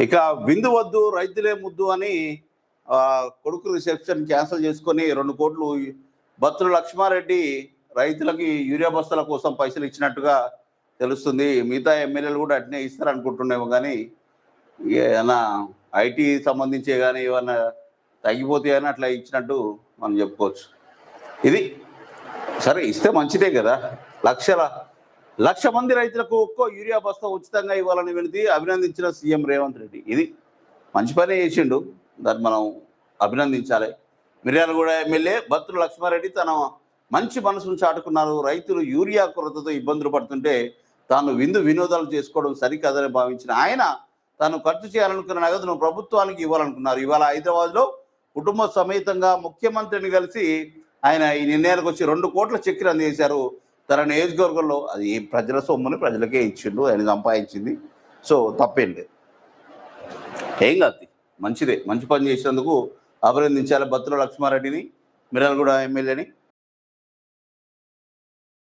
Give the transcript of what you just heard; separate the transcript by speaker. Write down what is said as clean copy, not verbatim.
Speaker 1: ఇక విందు వద్దు రైతులే ముద్దు అని కొడుకు రిసెప్షన్ క్యాన్సిల్ చేసుకొని 2 కోట్లు బత్తుల లక్ష్మారెడ్డి రైతులకి యూరియా బస్తాల కోసం పైసలు ఇచ్చినట్టుగా తెలుస్తుంది. మిగతా ఎమ్మెల్యేలు కూడా అట్నే ఇస్తారనుకుంటున్నామో కానీ ఏమన్నా ఐటీ సంబంధించే కానీ ఏమన్నా తగ్గిపోతాయని అట్లా ఇచ్చినట్టు మనం చెప్పుకోవచ్చు. ఇది సరే ఇస్తే మంచిదే కదా. 1,00,000 మంది రైతులకు ఒక్కో యూరియా బస్తా ఉచితంగా ఇవ్వాలని వెళితే అభినందించిన సీఎం రేవంత్ రెడ్డి. ఇది మంచి పనే చేసిండు, దాన్ని మనం అభినందించాలి. మిర్యాలగూడ ఎమ్మెల్యే బత్తుల లక్ష్మారెడ్డి తన మంచి మనసును చాటుకున్నారు. రైతులు యూరియా కొరతతో ఇబ్బందులు పడుతుంటే తాను వినోదాలు చేసుకోవడం సరికాదని భావించిన ఆయన తాను ఖర్చు చేయాలనుకున్న నగదును ప్రభుత్వానికి ఇవ్వాలనుకున్నారు. ఇవాళ హైదరాబాద్లో కుటుంబ సమేతంగా ముఖ్యమంత్రిని కలిసి ఆయన ఈ నిర్ణయానికి వచ్చి 2 కోట్ల చెక్కులు అందజేశారు. తన నియోజకవర్గంలో అది ప్రజల సొమ్ముని ప్రజలకే ఇచ్చిండు, ఆయన సంపాదించింది. సో తప్పేం లేదు, ఏం కాదు, మంచిదే. మంచి పని చేసినందుకు అభినందించాలి బత్తుల లక్ష్మారెడ్డిని, మిర్యాలగూడ ఎమ్మెల్యేని.